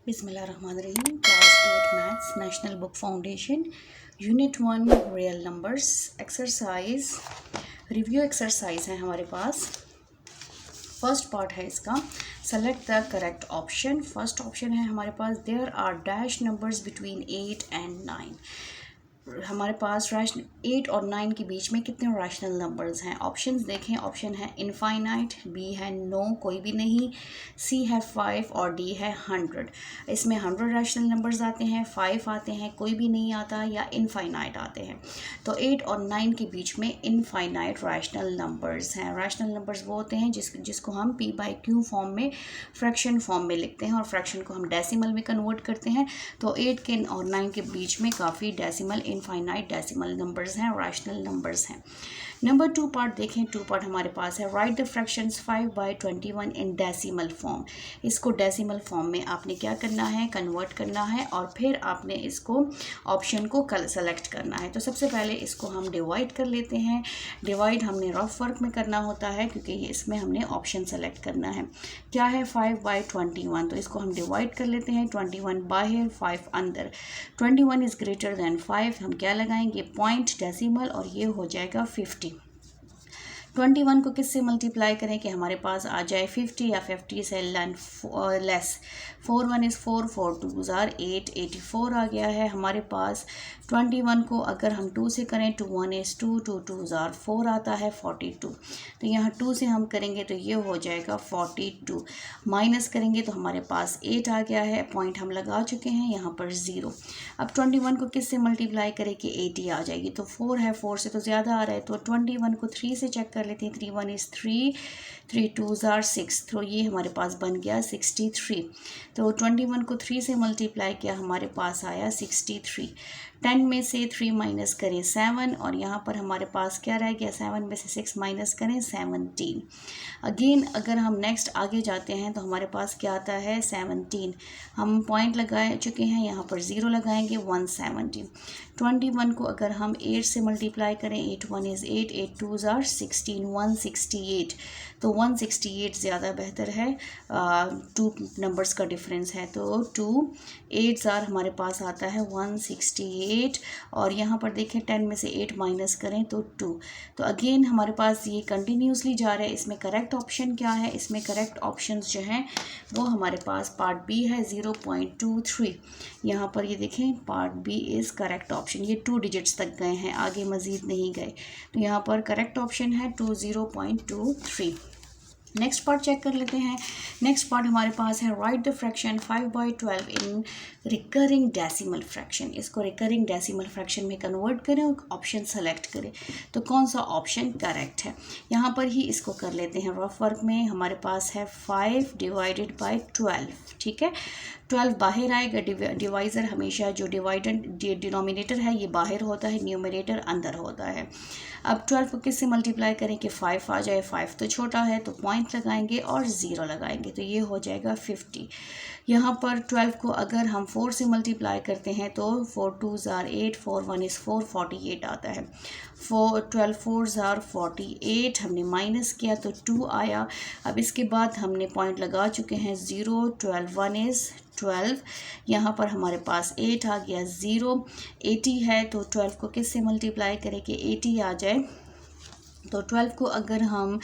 बिस्मिल्लाहिर्रहमानिर्रहीम। Class 8 maths national book foundation unit 1 real numbers exercise review exercise है हमारे पास। फर्स्ट पार्ट है इसका, select the correct option. First option है हमारे पास, there are dash numbers between 8 and 9। हमारे पास 8 और 9 के बीच में कितने रैशनल नंबर्स हैं। ऑप्शंस देखें, ऑप्शन है इनफाइनाइट, बी है नो कोई भी नहीं, सी है 5 और डी है 100। इसमें 100 रैशनल नंबर्स आते हैं, 5 आते हैं, कोई भी नहीं आता, या इनफाइनाइट आते हैं। तो 8 और 9 के बीच में इनफाइनाइट रैशनल नंबर्स हैं। रैशनल नंबर्स वो होते हैं जिसको हम p/q फॉर्म में, फ्रैक्शन फॉर्म में लिखते हैं और फ्रैक्शन को हम डेसिमल में कन्वर्ट करते हैं। तो 8 के और 9 के बीच में काफ़ी डेसिमल, इनफाइनाइट डेसिमल नंबर्स हैं, रैशनल नंबर्स हैं। नंबर 2 पार्ट देखें। 2 पार्ट हमारे पास है, right the fractions 5/21 in decimal form. इसको डेसिमल फॉर्म में आपने क्या करना है, कन्वर्ट करना है, और फिर आपने इसको ऑप्शन को सेलेक्ट करना है। तो सबसे पहले इसको हम डिवाइड कर लेते हैं। डिवाइड हमने रफ वर्क में करना होता है क्योंकि इसमें हमने ऑप्शन सेलेक्ट करना है। क्या है 5/21, तो इसको हम डिवाइड कर लेते हैं। 21 बाहर, 5 अंदर। 21 इज़ ग्रेटर देन 5, हम क्या लगाएंगे, पॉइंट डेसिमल, और ये हो जाएगा 50। 21 को किससे मल्टीप्लाई करें कि हमारे पास आ जाए 50 या 50 से लेस। 4 1 इज़ 4, 4 2 आर 8, 84 आ गया है हमारे पास। 21 को अगर हम 2 से करें, 2 1 इज़ 2, 2 2 आर 4 आता है 42। तो यहाँ 2 से हम करेंगे तो ये हो जाएगा 42। माइनस करेंगे तो हमारे पास 8 आ गया है, पॉइंट हम लगा चुके हैं यहाँ पर 0। अब 21 को किससे मल्टीप्लाई करें कि 80 आ जाएगी। तो 4 है, 4 से तो ज़्यादा आ रहा है, तो 21 को 3 से चेक कर लेते हैं। 3 1 इज़ 3, 3 2 आर 6, तो ये हमारे पास बन गया 63। तो 21 को 3 से मल्टीप्लाई किया, हमारे पास आया 63। 10 में से 3 माइनस करें 7, और यहाँ पर हमारे पास क्या रह गया, 7 में से 6 माइनस करें 17। अगेन अगर हम नेक्स्ट आगे जाते हैं तो हमारे पास क्या आता है 17। हम पॉइंट लगा चुके हैं, यहाँ पर 0 लगाएंगे, 170। 21 को अगर हम 8 से मल्टीप्लाई करें, 8 1 इज़ 8, 8 2 आर 16, 168। तो 168 ज़्यादा बेहतर है, 2 नंबर्स का डिफरेंस है, तो 2 8 आर हमारे पास आता है 168। और यहाँ पर देखें 10 में से 8 माइनस करें तो 2। तो अगेन हमारे पास ये कंटिन्यूसली जा रहा है। इसमें करेक्ट ऑप्शन क्या है, इसमें करेक्ट ऑप्शंस जो हैं वो हमारे पास पार्ट बी है 0.23। यहाँ पर ये देखें part b is correct option. ये 2 डिजिट्स तक गए हैं, आगे मज़ीद नहीं गए, तो यहाँ पर करेक्ट ऑप्शन है 0.23। नेक्स्ट पार्ट चेक कर लेते हैं। नेक्स्ट पार्ट हमारे पास है, right the fraction 5/12 in recurring decimal fraction. इसको रिकरिंग डेसिमल फ्रैक्शन में कन्वर्ट करें और ऑप्शन सेलेक्ट करें। तो कौन सा ऑप्शन करेक्ट है, यहाँ पर ही इसको कर लेते हैं रफ वर्क में। हमारे पास है 5 डिवाइडेड बाई 12, ठीक है। 12 बाहर आएगा, डिवाइज़र हमेशा जो डिनोमिनेटर है ये बाहर होता है, न्यूमरेटर अंदर होता है। अब 12 को किससे मल्टीप्लाई करें कि 5 आ जाए, 5 तो छोटा है, तो पॉइंट लगाएंगे और 0 लगाएंगे, तो ये हो जाएगा 50। यहाँ पर 12 को अगर हम 4 से मल्टीप्लाई करते हैं तो 4 2 आर 8, 4 1 इज़ 4, 48 आता है। 12 4 आर 48, हमने माइनस किया तो 2 आया। अब इसके बाद हमने पॉइंट लगा चुके हैं 0, 12 1 इज़ 12, यहाँ पर हमारे पास 8 आ गया, 0 80 है, तो 12 को किससे मल्टीप्लाई करें कि 80 आ जाए। तो 12 को अगर हम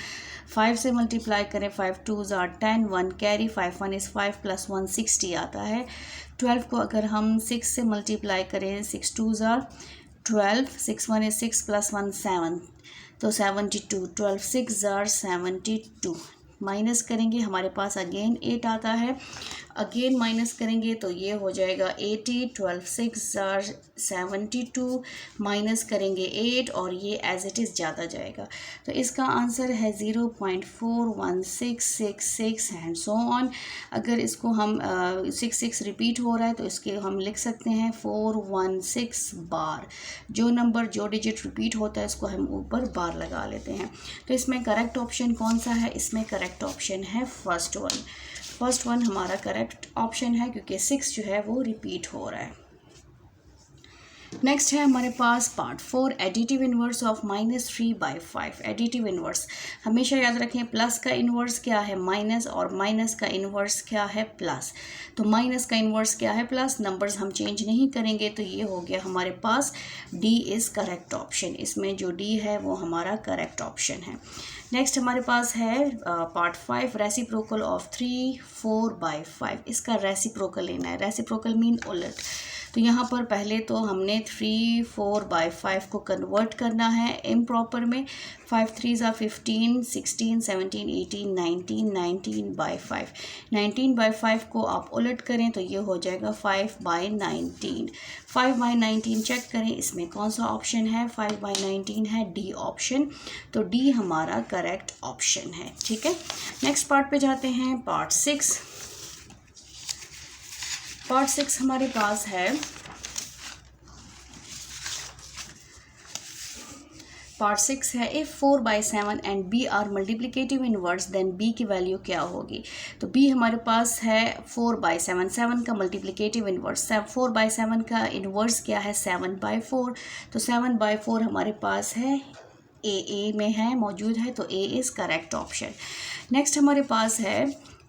5 से मल्टीप्लाई करें, 5 2 आर 10, 1 कैरी, 5 1 इज़ 5 प्लस 1 60 आता है। 12 को अगर हम 6 से मल्टीप्लाई करें, 6 2 आर 12, 6 1 इज़ 6 प्लस 1 7, तो 72। 12 6 आर 72। माइनस करेंगे, हमारे पास अगेन 8 आता है, अगेन माइनस करेंगे तो ये हो जाएगा 80। 12 6 आर 72, माइनस करेंगे 8 और ये एज इट इज़ ज़्यादा जाएगा, तो इसका आंसर है 0.41666 एंड सो ऑन। अगर इसको हम 6 रिपीट हो रहा है तो इसके हम लिख सकते हैं 416 बार। जो नंबर जो डिजिट रिपीट होता है इसको हम ऊपर बार लगा लेते हैं। तो इसमें करेक्ट ऑप्शन कौन सा है, इसमें करेक्ट ऑप्शन है फर्स्ट वन हमारा करेक्ट ऑप्शन है, क्योंकि 6 जो है वो रिपीट हो रहा है। नेक्स्ट है हमारे पास part 4 additive inverse of -3/5। Additive inverse हमेशा याद रखें, प्लस का इन्वर्स क्या है माइनस और माइनस का इन्वर्स क्या है प्लस। तो माइनस का इन्वर्स क्या है प्लस, नंबर्स हम चेंज नहीं करेंगे, तो ये हो गया हमारे पास डी इज़ करेक्ट ऑप्शन। इसमें जो डी है वो हमारा करेक्ट ऑप्शन है। नेक्स्ट हमारे पास है पार्ट 5 रेसिप्रोकल ऑफ 3/4/5। इसका रेसिप्रोकल लेना है। रेसिप्रोकल मीन उलट। तो यहाँ पर पहले तो हमने 3/4/5 को कन्वर्ट करना है इम्प्रॉपर में। 5 3 15, 16 17 18 19, 19/5। 19/5 को आप उलट करें तो ये हो जाएगा 5/19। 5/19 चेक करें इसमें कौन सा ऑप्शन है, 5/19 है डी ऑप्शन। तो डी हमारा करेक्ट ऑप्शन है। ठीक है, नेक्स्ट पार्ट पे जाते हैं, पार्ट 6। पार्ट 6 हमारे पास है, पार्ट 6 है if 4/7 and b are multiplicative inverse then b की वैल्यू क्या होगी। तो बी हमारे पास है 4/7, 7 का मल्टीप्लिकेटिव इनवर्स। 4/7 का इनवर्स क्या है 7/4। तो 7/4 हमारे पास है ए में है मौजूद है, तो a is correct option. Next हमारे पास है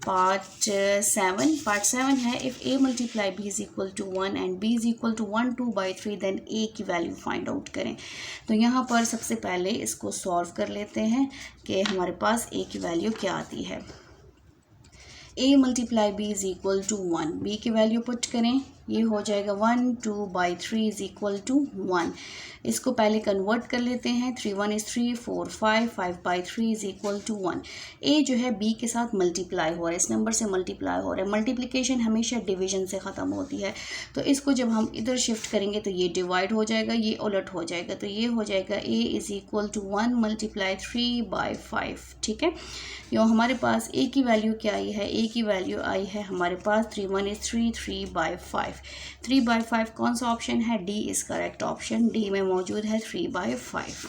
पार्ट 7। पार्ट 7 है if a multiply b is equal to 1 and b is equal to 1 2/3 then a की वैल्यू फाइंड आउट करें। तो यहाँ पर सबसे पहले इसको सॉल्व कर लेते हैं कि हमारे पास a की वैल्यू क्या आती है। a multiply b is equal to 1, b की वैल्यू पुट करें, ये हो जाएगा 1 2/3 इज़ इक्वल टू 1। इसको पहले कन्वर्ट कर लेते हैं, 3 1 इज़ 3 4 5 5/3 इज़ इक्वल टू 1। ए जो है बी के साथ मल्टीप्लाई हो रहा है, इस नंबर से मल्टीप्लाई हो रहा है। मल्टीप्लिकेशन हमेशा डिवीजन से ख़त्म होती है, तो इसको जब हम इधर शिफ्ट करेंगे तो ये डिवाइड हो जाएगा, ये उलट हो जाएगा, तो ये हो जाएगा a is equal to 1 multiply 3/5। ठीक है, यो हमारे पास ए की वैल्यू क्या आई है, ए की वैल्यू आई है हमारे पास 3 1 इज़ 3 3/5। 3/5 कौन सा ऑप्शन है, D is correct option. D में मौजूद है 3/5।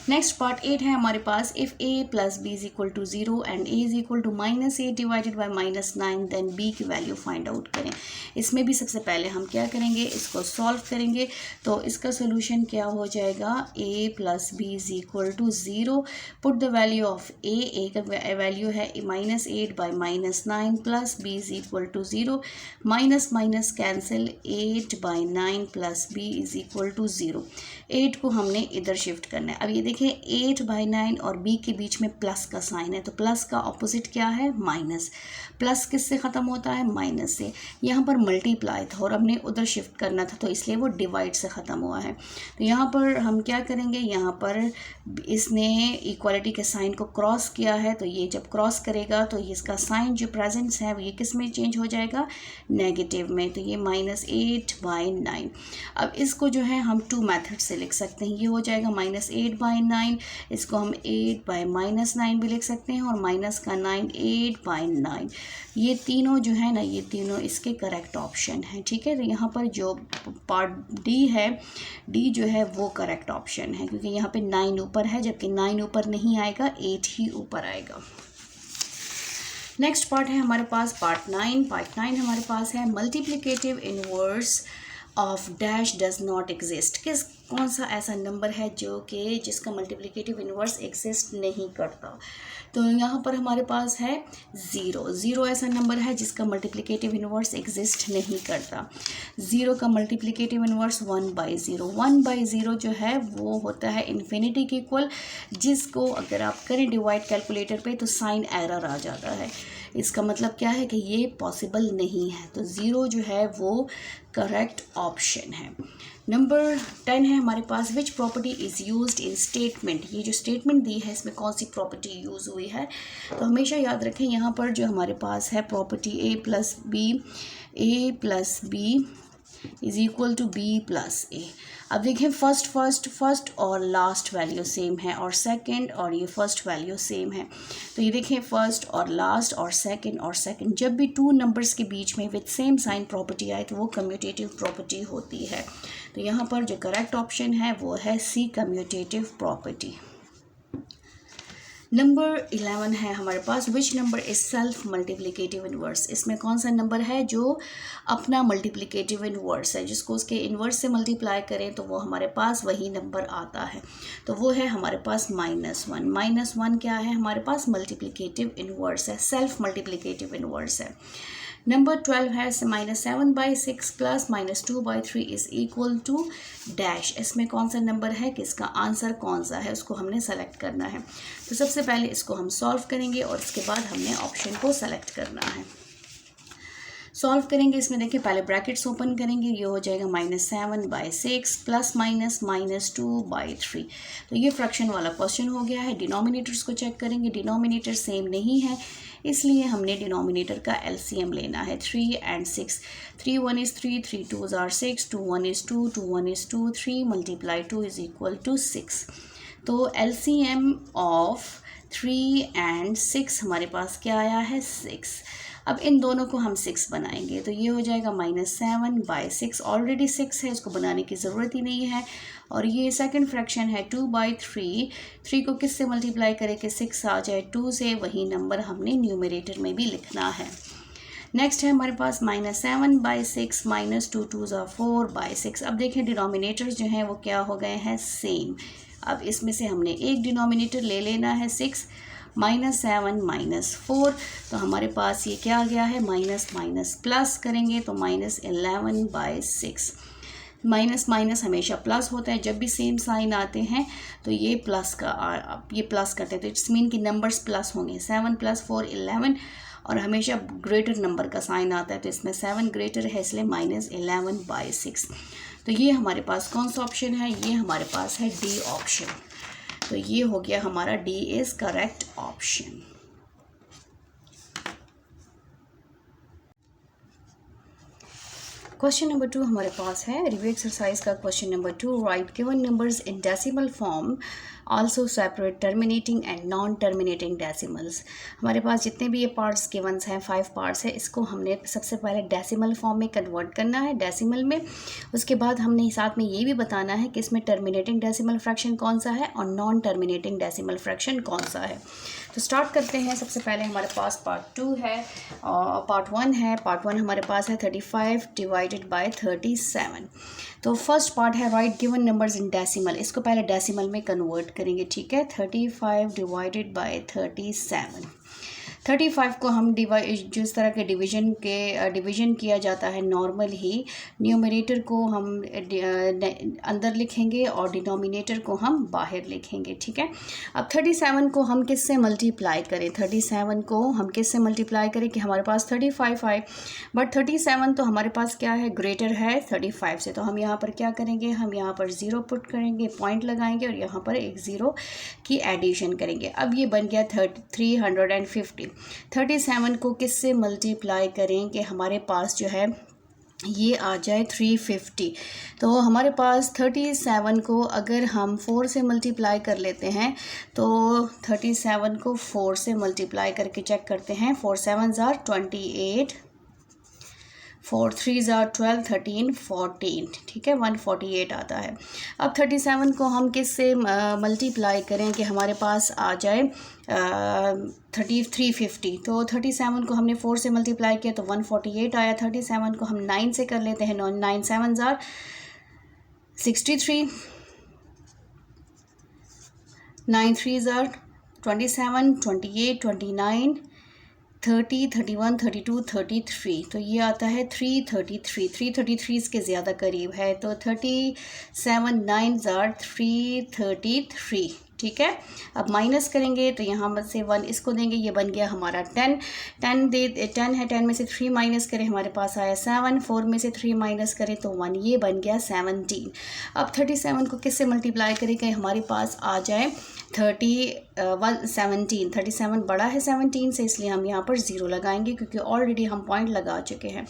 नेक्स्ट पार्ट 8 है हमारे पास if a plus b is equal to 0 and a is equal to -8 divided by -9 then b की वैल्यू फाइंड आउट करें। इसमें भी सबसे पहले हम क्या करेंगे, इसको सॉल्व करेंगे। तो इसका सोल्यूशन क्या हो जाएगा, a plus b is equal to 0, put the value of a का वैल्यू है -8 by -9 plus b is equal to 0, minus minus cancel, 8 by 9 plus b is equal to 0। 8 को हमने इधर शिफ्ट करना है। अब ये देखें 8/9 और b के बीच में प्लस का साइन है, तो प्लस का ऑपोजिट क्या है माइनस। प्लस किससे ख़त्म होता है, माइनस से। यहाँ पर मल्टीप्लाई था और हमने उधर शिफ्ट करना था, तो इसलिए वो डिवाइड से ख़त्म हुआ है। तो यहाँ पर हम क्या करेंगे, यहाँ पर इसने इक्वालिटी के साइन को क्रॉस किया है, तो ये जब क्रॉस करेगा तो इसका साइन जो प्रेजेंस है ये किस में चेंज हो जाएगा, नेगेटिव में। तो ये -8/9। अब इसको जो है हम 2 मेथड से लिख सकते हैं। ये हो जाएगा -8/9, इसको हम 8/-9 भी लिख सकते हैं, और माइनस का 9 8/9। ये तीनों जो है ना, ये तीनों इसके करेक्ट ऑप्शन हैं। ठीक है, तो यहाँ पर जो पार्ट डी है, डी जो है वो करेक्ट ऑप्शन है, क्योंकि यहाँ पे 9 ऊपर है, जबकि 9 ऊपर नहीं आएगा, 8 ही ऊपर आएगा। नेक्स्ट पार्ट है हमारे पास पार्ट 9। पार्ट 9 हमारे पास है multiplicative inverse of dash does not exist. कौन सा ऐसा नंबर है जो कि जिसका मल्टीप्लिकेटिव इनवर्स एग्जिस्ट नहीं करता। तो यहाँ पर हमारे पास है 0। 0 ऐसा नंबर है जिसका मल्टीप्लिकेटिव इनवर्स एग्जिस्ट नहीं करता। 0 का मल्टीप्लिकेटिव इनवर्स 1/0। 1/0 जो है वो होता है इन्फिनिटी के इक्वल, जिसको अगर आप करें डिवाइड कैलकुलेटर पे तो साइन एरर आ जाता है। इसका मतलब क्या है कि ये पॉसिबल नहीं है। तो 0 जो है वो करेक्ट ऑप्शन है। नंबर 10 है हमारे पास which property is used in statement. ये जो स्टेटमेंट दी है इसमें कौन सी प्रॉपर्टी यूज़ हुई है, तो हमेशा याद रखें यहाँ पर जो हमारे पास है property a plus b is equal to b plus a। अब देखें फर्स्ट और लास्ट वैल्यू सेम है, और सेकंड और ये फर्स्ट वैल्यू सेम है। तो ये देखें फर्स्ट और लास्ट और सेकंड जब भी 2 नंबर्स के बीच में विद सेम साइन प्रॉपर्टी आए तो वो कम्यूटेटिव प्रॉपर्टी होती है। तो यहाँ पर जो करेक्ट ऑप्शन है वो है सी, कम्यूटेटिव प्रॉपर्टी। नंबर 11 है हमारे पास, which number is self multiplicative inverse. इसमें कौन सा नंबर है जो अपना मल्टीप्लिकेटिव इनवर्स है, जिसको उसके इनवर्स से मल्टीप्लाई करें तो वो हमारे पास वही नंबर आता है। तो वो है हमारे पास -1। -1 क्या है हमारे पास, मल्टीप्लिकेटिव इनवर्स है, सेल्फ मल्टीप्लिकेटिव इनवर्स है। नंबर 12 है -7/6 plus -2/3 is equal to dash. इसमें कौन सा नंबर है कि इसका आंसर कौन सा है, उसको हमने सेलेक्ट करना है। तो सबसे पहले इसको हम सॉल्व करेंगे और इसके बाद हमने ऑप्शन को सेलेक्ट करना है। सॉल्व करेंगे, इसमें देखिए पहले ब्रैकेट्स ओपन करेंगे, ये हो जाएगा -7/6 प्लस -2/3। तो ये फ्रैक्शन वाला क्वेश्चन हो गया है। डिनोमिनेटर्स को चेक करेंगे, डिनोमिनेटर सेम नहीं है, इसलिए हमने डिनोमिनेटर का एलसीएम लेना है। 3 and 6, 3 1 is 3, 3 2s are 6, 2 1 is 2, 2 1 is 2, 3 multiply 2 is equal to 6। तो एलसीएम ऑफ 3 and 6 हमारे पास क्या आया है, 6। अब इन दोनों को हम 6 बनाएंगे, तो ये हो जाएगा -7/6। ऑलरेडी 6 है, इसको बनाने की ज़रूरत ही नहीं है। और ये सेकंड फ्रैक्शन है 2/3। 3 को किस से मल्टीप्लाई करें कि 6 आ जाए 2 से, वही नंबर हमने न्यूमरेटर में भी लिखना है। नेक्स्ट है हमारे पास -7/6 -2 2s are 4/6। अब देखें डिनोमिनेटर्स जो हैं वो क्या हो गए हैं, सेम। अब इसमें से हमने एक डिनोमिनेटर ले लेना है 6, -7 -4, तो हमारे पास ये क्या आ गया है, माइनस माइनस प्लस करेंगे तो -11/6। माइनस माइनस हमेशा प्लस होता है, जब भी सेम साइन आते हैं तो ये प्लस करते हैं, तो इट्स मीन कि नंबर्स प्लस होंगे। 7 + 4 11, और हमेशा ग्रेटर नंबर का साइन आता है, तो इसमें 7 ग्रेटर है, इसलिए -11/6। तो ये हमारे पास कौन सा ऑप्शन है, ये हमारे पास है डी ऑप्शन। तो ये हो गया हमारा, D is correct option. Question number 2 हमारे पास है, रिव्यू एक्सरसाइज का question number 2। Right given numbers in decimal form, also separate terminating and non terminating decimals. हमारे पास जितने भी ये पार्ट्स गिवन्स हैं, 5 पार्ट्स है, इसको हमने सबसे पहले डेसिमल फॉर्म में कन्वर्ट करना है, डेसिमल में। उसके बाद हमने साथ में ये भी बताना है कि इसमें टर्मिनेटिंग डेसिमल फ्रैक्शन कौन सा है और नॉन टर्मिनेटिंग डेसिमल फ्रैक्शन कौन सा है। तो स्टार्ट करते हैं। सबसे पहले हमारे पास पार्ट 2 है और पार्ट 1 है। पार्ट 1 हमारे पास है 35 डिवाइडेड बाय 37। तो फर्स्ट पार्ट है right given numbers in decimal, इसको पहले डेसिमल में कन्वर्ट करेंगे, ठीक है। 35 डिवाइडेड बाय 37। 35 को हम जिस तरह के डिवीज़न किया जाता है नॉर्मल ही, न्यूमरेटर को हम अंदर लिखेंगे और डिनोमिनेटर को हम बाहर लिखेंगे, ठीक है। अब 37 को हम किस से मल्टीप्लाई करें, 37 को हम किस से मल्टीप्लाई करें कि हमारे पास 35 आए, बट 37 तो हमारे पास क्या है, ग्रेटर है 35 से। तो हम यहाँ पर क्या करेंगे, हम यहाँ पर 0 पुट करेंगे, पॉइंट लगाएंगे और यहाँ पर एक 0 की एडिशन करेंगे। अब ये बन गया 350। 37 को किस से मल्टीप्लाई करें कि हमारे पास जो है ये आ जाए 350। तो हमारे पास 37 को अगर हम 4 से मल्टीप्लाई कर लेते हैं, तो 37 को 4 से मल्टीप्लाई करके चेक करते हैं। 4 7s are 28, 4 3s are 12, 13 14, ठीक है, 148 आता है। अब 37 को हम किस से मल्टीप्लाई करें कि हमारे पास आ जाए 350। तो 37 को हमने 4 से मल्टीप्लाई किया तो 148 आया। 37 को हम 9 से कर लेते हैं, 9 7s are 63, 9 3s are 27, 28, 29, 30, 31, 32, 33। तो ये आता है 333। 333 इसके ज़्यादा करीब है, तो 37 9s are 333, ठीक है। अब माइनस करेंगे तो यहाँ से 1 इसको देंगे, ये बन गया हमारा 10 है। 10 में से 3 माइनस करें, हमारे पास आया 7। 4 में से 3 माइनस करें तो 1, ये बन गया 17। अब 37 को किस से मल्टीप्लाई करें कि हमारे पास आ जाए 17। 37 बड़ा है 17 से, इसलिए हम यहाँ पर 0 लगाएंगे क्योंकि ऑलरेडी हम पॉइंट लगा चुके हैं।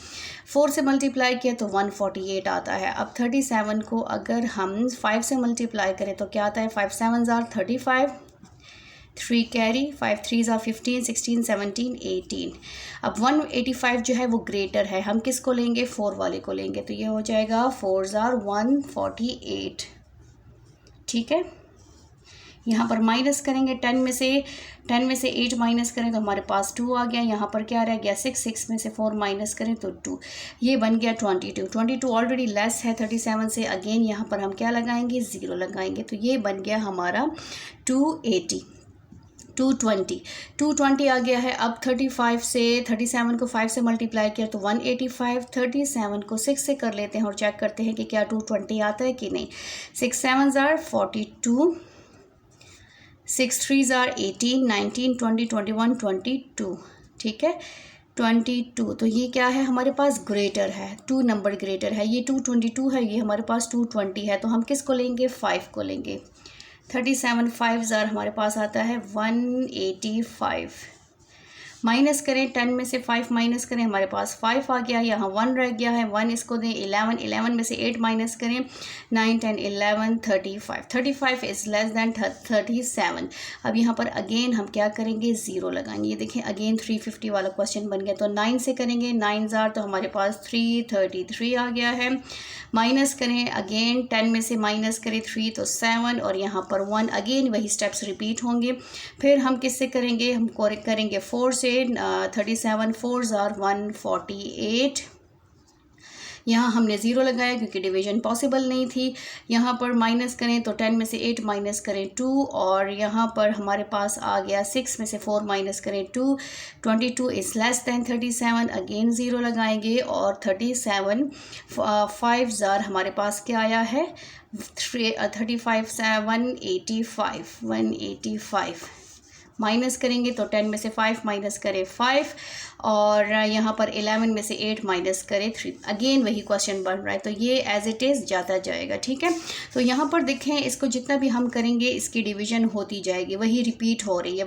4 से मल्टीप्लाई किया तो 148 आता है। अब 37 को अगर हम 5 से मल्टीप्लाई करें तो क्या आता है, 5 7s are 35, 3 carry, 5 3s are 15, 16 17 18। अब 185 जो है वो ग्रेटर है, हम किसको लेंगे, 4 वाले को लेंगे, तो ये हो जाएगा 4s are 148, ठीक है। यहाँ पर माइनस करेंगे 10 में से 8 माइनस करें तो हमारे पास 2 आ गया। यहाँ पर क्या रह गया 6 में से 4 माइनस करें तो 2, ये बन गया 22 ऑलरेडी लेस है 37 से। अगेन यहाँ पर हम क्या लगाएंगे 0 लगाएंगे, तो ये बन गया हमारा 220 आ गया है। अब 35 से 37 को 5 से मल्टीप्लाई किया तो 185, 37 को 6 से कर लेते हैं और चेक करते हैं कि क्या 220 आता है कि नहीं। 6 7s are 42, 6 3s are 18, 19, 20, 21, 22, ठीक है 22। तो ये क्या है हमारे पास ग्रेटर है, 2 नंबर ग्रेटर है, ये 222 है, ये हमारे पास 220 है। तो हम किसको लेंगे 5 को लेंगे। 37 5s are हमारे पास आता है 185। माइनस करें 10 में से 5 माइनस करें, हमारे पास 5 आ गया, यहाँ 1 रह गया है, 1 इसको दें 11 में से 8 माइनस करें 9 10 11 35 इज़ लेस दैन 37। अब यहाँ पर अगेन हम क्या करेंगे 0 लगाएंगे। ये देखें अगेन 350 वाला क्वेश्चन बन गया। तो 9 से करेंगे 9s are तो हमारे पास 333 आ गया है। माइनस करें अगेन 10 में से माइनस करें 3 तो 7 और यहाँ पर 1, अगेन वही स्टेप्स रिपीट होंगे। फिर हम किससे करेंगे, हम करेंगे 4 से। 37 4s are 148, यहाँ हमने 0 लगाया क्योंकि डिवीजन पॉसिबल नहीं थी। यहाँ पर माइनस करें तो 10 में से 8 माइनस करें 2 और यहाँ पर हमारे पास आ गया 6 में से 4 माइनस करें 2, 22 इज़ लेस दैन 37, अगेन 0 लगाएंगे और 37 5s are हमारे पास क्या आया है 35 185। माइनस करेंगे तो 10 में से 5 माइनस करें 5 और यहाँ पर 11 में से 8 माइनस करें 3, अगेन वही क्वेश्चन बन रहा है। तो ये एज इट इज़ जाता जाएगा, ठीक है। तो यहाँ पर देखें इसको जितना भी हम करेंगे इसकी डिवीजन होती जाएगी, वही रिपीट हो रही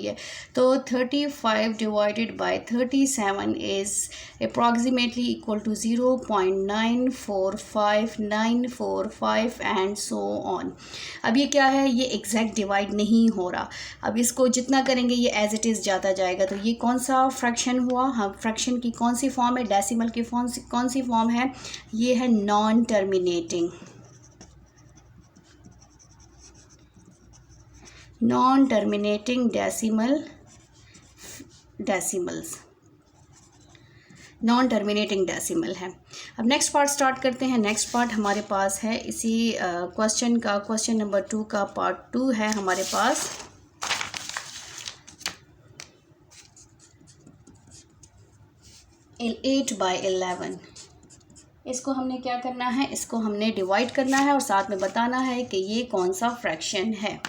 है। तो 35 divided by 37 is approximately equal to 0.945945 and so on. अब ये क्या है, ये एग्जैक्ट डिवाइड नहीं हो रहा। अब इसको जितना करेंगे ये एज इट इज़ जाता जाएगा। तो ये कौन सा फ्रैक्शन हुआ, हम फ्रैक्शन की कौन सी फॉर्म है, डेसिमल की कौन सी फॉर्म है, ये है नॉन टर्मिनेटिंग डेसिमल है। अब नेक्स्ट पार्ट स्टार्ट करते हैं। नेक्स्ट पार्ट हमारे पास है इसी क्वेश्चन नंबर 2 का पार्ट 2 है हमारे पास। इन 8/11 इसको हमने क्या करना है, इसको हमने डिवाइड करना है और साथ में बताना है कि ये कौन सा फ्रैक्शन है।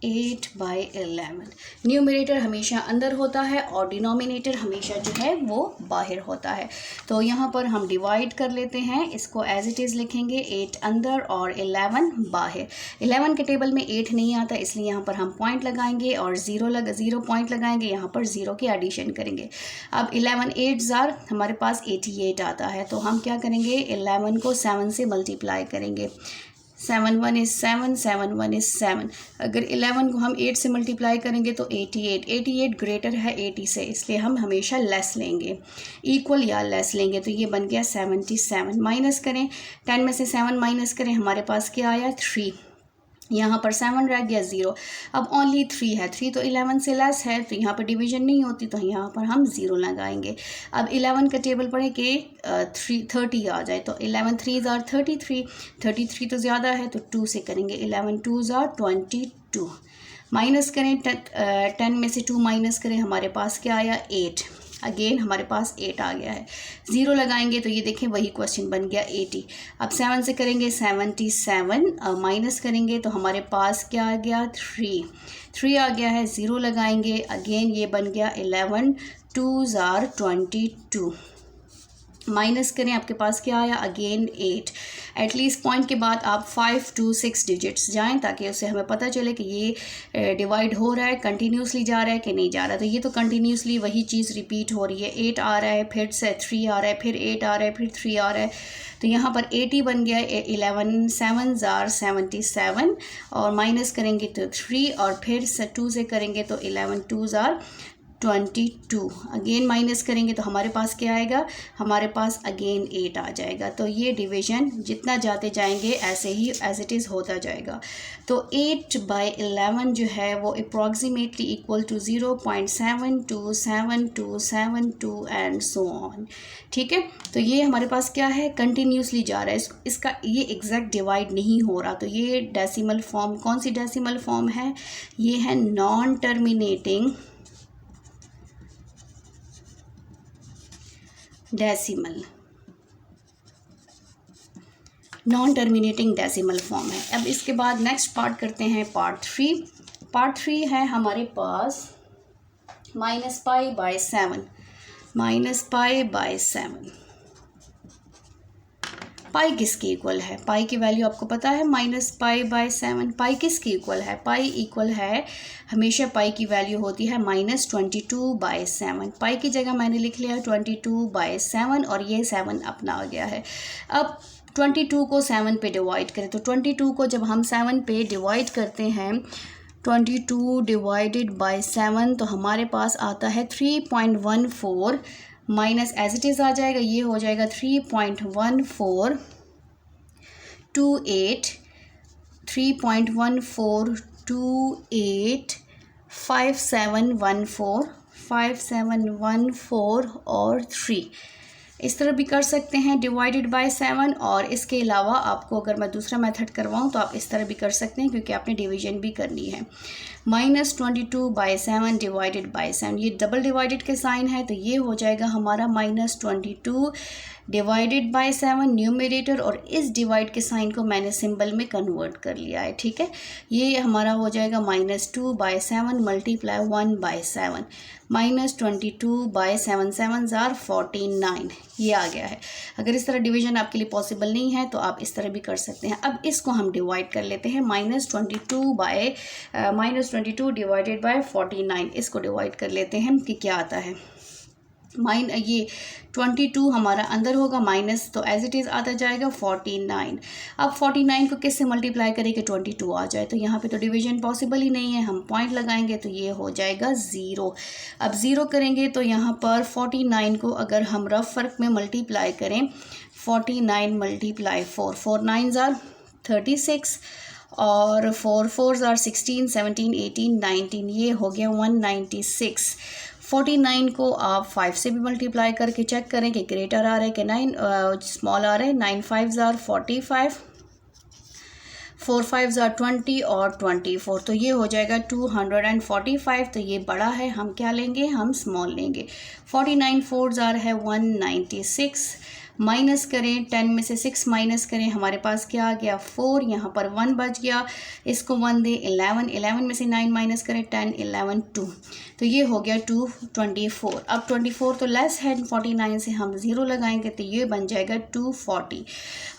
8/11 न्यूमरेटर हमेशा अंदर होता है और डिनोमिनेटर हमेशा जो है वो बाहर होता है। तो यहाँ पर हम डिवाइड कर लेते हैं, इसको एज इट इज़ लिखेंगे 8 अंदर और 11 बाहर। 11 के टेबल में 8 नहीं आता इसलिए यहाँ पर हम पॉइंट लगाएंगे और 0 पॉइंट लगाएंगे, यहाँ पर 0 की एडिशन करेंगे। अब 11 8s are हमारे पास 88 आता है। तो हम क्या करेंगे 11 को 7 से मल्टीप्लाई करेंगे। 7 1 is 7, 7 1 is 7। अगर 11 को हम 8 से मल्टीप्लाई करेंगे तो 88 ग्रेटर है 80 से, इसलिए हम हमेशा लेस लेंगे, इक्वल या लेस लेंगे। तो ये बन गया 77। माइनस करें 10 में से 7 माइनस करें, हमारे पास क्या आया 3, यहाँ पर 7 रह गया 0। अब ओनली 3 है, 3 तो 11 से लेस है तो यहाँ पर डिवीजन नहीं होती, तो यहाँ पर हम 0 लगाएंगे। अब 11 का टेबल पढ़े कि 30 आ जाए, तो 11 3s are 33 तो ज़्यादा है तो 2 से करेंगे। 11 2s are 22। माइनस करें 10 में से 2 माइनस करें, हमारे पास क्या आया 8, अगेन हमारे पास 8 आ गया है। 0 लगाएंगे तो ये देखें वही क्वेश्चन बन गया 80। अब 7 से करेंगे 77, माइनस करेंगे तो हमारे पास क्या आ गया 3 आ गया है। 0 लगाएंगे अगेन ये बन गया 11 2s are 22। माइनस करें आपके पास क्या आया अगेन 8। एटलीस्ट पॉइंट के बाद आप 5 to 6 डिजिट्स जाएं ताकि उससे हमें पता चले कि ये डिवाइड हो रहा है, कंटिन्यूसली जा रहा है कि नहीं जा रहा। तो ये तो कंटिन्यूसली वही चीज़ रिपीट हो रही है। 8 आ रहा है, फिर से 3 आ रहा है, फिर 8 आ रहा है, फिर 3 आ रहा है। तो यहाँ पर 80 बन गया। 11 7s are 77 और माइनस करेंगे तो 3 और फिर 2 से करेंगे तो 11 2s are 22। अगेन माइनस करेंगे तो हमारे पास क्या आएगा, हमारे पास अगेन 8 आ जाएगा। तो ये डिवीजन जितना जाते जाएंगे ऐसे ही एज इट इज़ होता जाएगा। तो 8/11 जो है वो approximately equal to 0.727272 and so on. ठीक है, तो ये हमारे पास क्या है, कंटिन्यूसली जा रहा है। इसका ये एग्जैक्ट डिवाइड नहीं हो रहा। तो ये डेसिमल फॉर्म, कौन सी डेसिमल फॉर्म है, ये है non terminating decimal, non terminating decimal form है। अब इसके बाद नेक्स्ट पार्ट करते हैं पार्ट 3। पार्ट 3 है हमारे पास -π/7, -π/7। पाई किसके इक्वल है, पाई की वैल्यू आपको पता है -π/7। पाई किसके इक्वल है, पाई इक्वल है, हमेशा पाई की वैल्यू होती है -22/7। पाई की जगह मैंने लिख लिया 22/7 और ये 7 अपना आ गया है। अब 22 को 7 पे डिवाइड करें, तो 22 को जब हम 7 पे डिवाइड करते हैं, 22 डिवाइडेड बाय 7, तो हमारे पास आता है 3.14 माइनस एज इट इज़ आ जाएगा, ये हो जाएगा 3.1428 5714 और 3। इस तरह भी कर सकते हैं डिवाइडेड बाय 7, और इसके अलावा आपको अगर मैं दूसरा मेथड करवाऊँ तो आप इस तरह भी कर सकते हैं, क्योंकि आपने डिवीजन भी करनी है। -22/7 डिवाइडेड बाय 7, ये डबल डिवाइडेड के साइन है, तो ये हो जाएगा हमारा -22 डिवाइडेड बाय 7 न्यूमरेटर, और इस डिवाइड के साइन को मैंने सिंबल में कन्वर्ट कर लिया है। ठीक है, ये हमारा हो जाएगा -2/7 मल्टीप्लाई 1/7, -22/7, 7s are 49, ये आ गया है। अगर इस तरह डिवीजन आपके लिए पॉसिबल नहीं है तो आप इस तरह भी कर सकते हैं। अब इसको हम डिवाइड कर लेते हैं, -22 डिवाइडेड बाय 49, इसको डिवाइड कर लेते हैं कि क्या आता है। ये 22 हमारा अंदर होगा माइनस, तो एज इट इज़ आता जाएगा 49। अब 49 को किससे मल्टीप्लाई करें कि 22 आ जाए, तो यहाँ पे तो डिवीजन पॉसिबल ही नहीं है। हम पॉइंट लगाएंगे तो ये हो जाएगा 0। अब 0 करेंगे तो यहाँ पर 49 को अगर हम रफ वर्क में मल्टीप्लाई करें, 49 मल्टीप्लाई 4, 4 9s are 36 और 4 4s are 16, 17, 18, 19, ये हो गया 196। 49 को आप 5 से भी मल्टीप्लाई करके चेक करें कि ग्रेटर आ रहा है कि 9 स्मॉल आ रहा है। 9 5s are 45, 4 5s are 20 और 24, तो ये हो जाएगा 245। तो ये बड़ा है, हम क्या लेंगे, हम स्मॉल लेंगे। 49 4s are है 196, माइनस करें 10 में से 6 माइनस करें, हमारे पास क्या आ गया 4, यहाँ पर 1 बच गया, इसको 1 दे 11, 11 में से 9 माइनस करें 10 11 2, तो ये हो गया 224। अब 24 तो लेस है 49 से, हम 0 लगाएंगे तो ये बन जाएगा 240।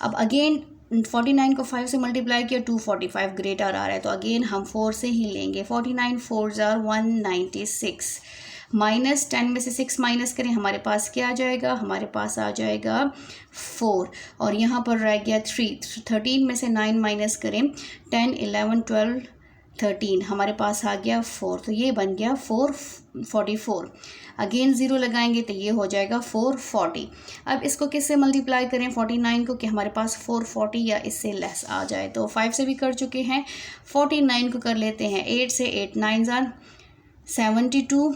अब अगेन 49 को 5 से मल्टीप्लाई किया, 245 ग्रेटर आ रहा है, तो अगेन हम 4 से ही लेंगे। 49 4s are 196, माइनस 10 में से 6 माइनस करें, हमारे पास क्या आ जाएगा, हमारे पास आ जाएगा 4, और यहाँ पर रह गया 3। 13 में से 9 माइनस करें, 10 11 12 13, हमारे पास आ गया 4, तो ये बन गया 444। अगेन 0 लगाएंगे तो ये हो जाएगा 440। अब इसको किससे मल्टीप्लाई करें 49 को कि हमारे पास 440 या इससे लेस आ जाए, तो 5 से भी कर चुके हैं, 49 को कर लेते हैं 8 से। 8 9s are 72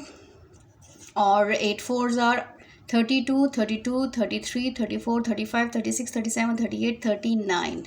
और 8 4s are 32, 32, 33, 34, 35, 36, 37, 38, 39,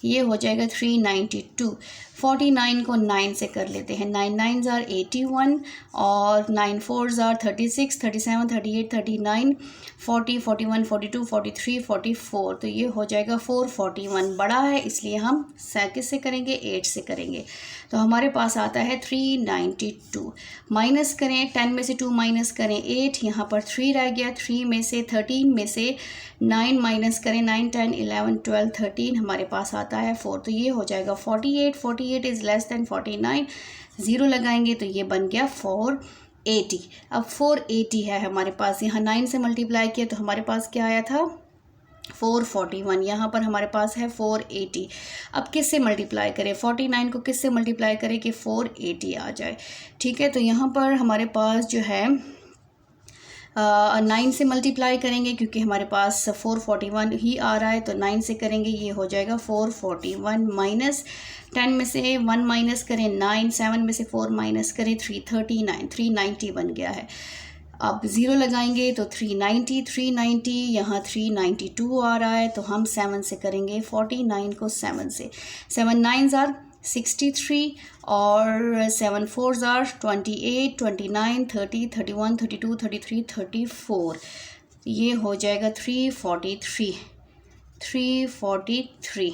ये हो जाएगा 392। 49 को 9 से कर लेते हैं, 9 9s are 81 और 9 4s are 36, 37, 38, 39, 40, 41, 42, 43, 44, तो ये हो जाएगा 441। बड़ा है इसलिए हम किससे करेंगे, 8 से करेंगे, तो हमारे पास आता है 392। माइनस करें 10 में से 2 माइनस करें 8, यहाँ पर 3 रह गया, 3 में से 13 में से 9 माइनस करें, 9 10 11 12 13, हमारे पास आता है 4, तो ये हो जाएगा 48। 48 इज़ लेस दैन 49, 0 लगाएंगे तो ये बन गया 480। अब 480 है हमारे पास, यहाँ 9 से मल्टीप्लाई किया तो हमारे पास क्या आया था 441, यहाँ पर हमारे पास है 480। अब किससे मल्टीप्लाई करें, 49 को किससे मल्टीप्लाई करें कि 480 आ जाए। ठीक है, तो यहाँ पर हमारे पास जो है 9 से मल्टीप्लाई करेंगे क्योंकि हमारे पास 441 ही आ रहा है, तो 9 से करेंगे, ये हो जाएगा 441 माइनस 10 में से 1 माइनस करें 9, 7 में से 4 माइनस करें 339, 390 बन गया है। अब ज़ीरो लगाएंगे तो 390, यहाँ 392 आ रहा है, तो हम 7 से करेंगे 49 को 7 से, 7 9 ज़ार 63 और 7 4 ज़ार 28, 29, 30, 31, 32, 33, 34, ये हो जाएगा 343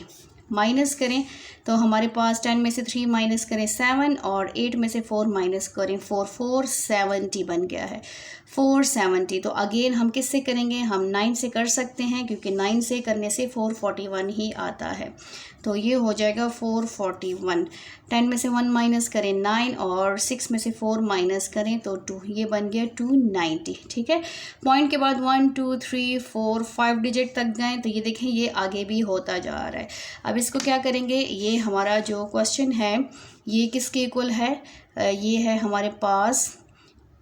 माइनस करें तो हमारे पास 10 में से 3 माइनस करें 7 और 8 में से 4 माइनस करें 4, 470 बन गया है 470। तो अगेन हम किससे करेंगे, हम 9 से कर सकते हैं क्योंकि 9 से करने से 441 ही आता है, तो ये हो जाएगा 441। 10 में से 1 माइनस करें 9 और 6 में से 4 माइनस करें तो 2, ये बन गया 290। ठीक है, पॉइंट के बाद 1 2 3 4 5 डिजिट तक गए, तो ये देखें ये आगे भी होता जा रहा है। अब इसको क्या करेंगे, ये हमारा जो क्वेश्चन है ये किसके इक्वल है, ये है हमारे पास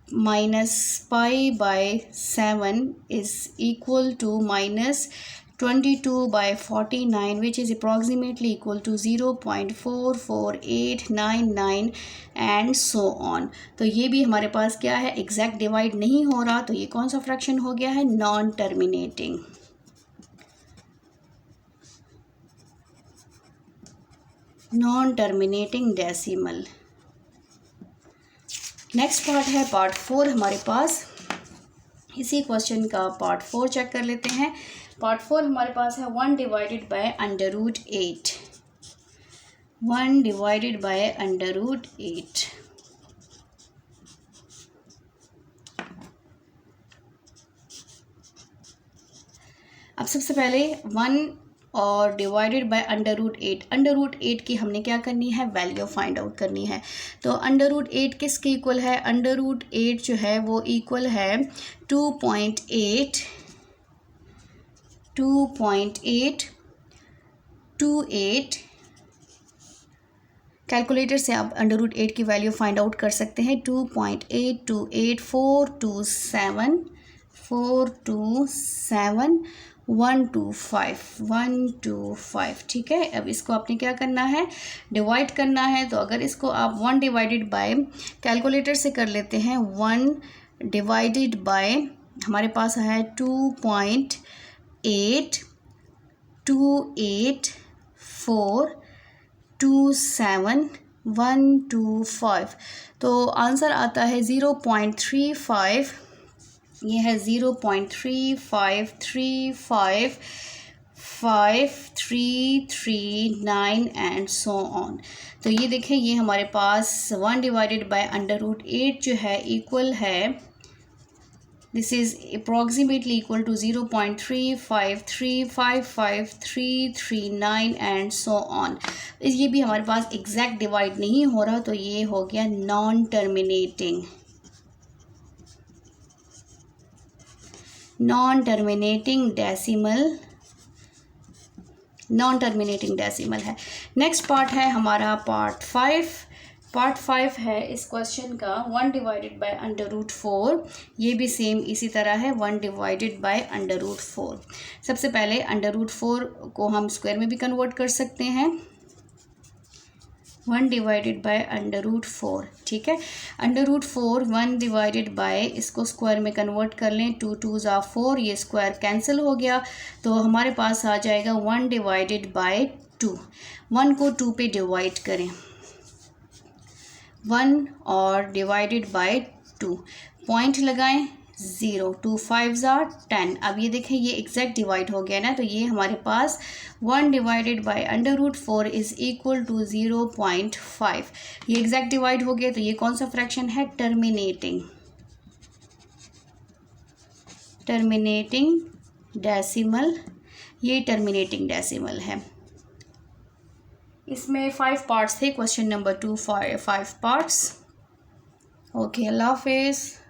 -π/7 is equal to -22/49 which is approximately equal to 0.44899 and so on। तो ये भी हमारे पास क्या है, एग्जैक्ट डिवाइड नहीं हो रहा, तो ये कौन सा फ्रैक्शन हो गया है, non terminating decimal. Next part है पार्ट 4 हमारे पास, इसी क्वेश्चन का पार्ट 4 चेक कर लेते हैं। पार्ट 4 हमारे पास है 1 डिवाइडेड बाय √8, 1 डिवाइडेड बाय √8। अब सबसे पहले 1 और डिवाइडेड बाय √8, √8 की हमने क्या करनी है, वैल्यू फाइंड आउट करनी है। तो √8 किसके इक्वल है, √8 जो है वो इक्वल है 2.828। कैलकुलेटर से आप √8 की वैल्यू फाइंड आउट कर सकते हैं, 2.828427 125। ठीक है, अब इसको आपने क्या करना है, डिवाइड करना है। तो अगर इसको आप 1 डिवाइडेड बाय कैलकुलेटर से कर लेते हैं, 1 डिवाइडेड बाय हमारे पास है 2.828427 तो आंसर आता है 0.35, ये है 0.355339 एंड सो ऑन। तो ये देखें ये हमारे पास 1 डिवाइडेड बाय √8 जो है इक्वल है, this is approximately equal to 0.35355339 and so on. ये भी हमारे पास एग्जैक्ट डिवाइड नहीं हो रहा, तो ये हो गया नॉन टर्मिनेटिंग डेसिमल है। नेक्स्ट पार्ट है हमारा पार्ट 5 है इस क्वेश्चन का, 1 डिवाइडेड बाय √4। ये भी सेम इसी तरह है, 1 डिवाइडेड बाय √4। सबसे पहले √4 को हम स्क्वायर में भी कन्वर्ट कर सकते हैं, 1 डिवाइडेड बाय √4। ठीक है, √4 1 डिवाइडेड बाय, इसको स्क्वायर में कन्वर्ट कर लें, 2 2 ज़ा 4, ये स्क्वायर कैंसिल हो गया, तो हमारे पास आ जाएगा 1 डिवाइडेड बाय 2। 1 को 2 पे डिवाइड करें, 1 और डिवाइडेड बाय 2, पॉइंट लगाएं 0, 2 5 ज़ा 10। अब ये देखें ये एग्जैक्ट डिवाइड हो गया ना, तो ये हमारे पास 1 divided by √4 is equal to 0.5। ये एग्जैक्ट डिवाइड हो गया, तो ये कौन सा फ्रैक्शन है, टर्मिनेटिंग डेसिमल, ये टर्मिनेटिंग डेसिमल है। इसमें 5 पार्ट्स थे, क्वेश्चन नंबर 2 5 पार्ट्स। ओके, अल्लाह हाफिज़।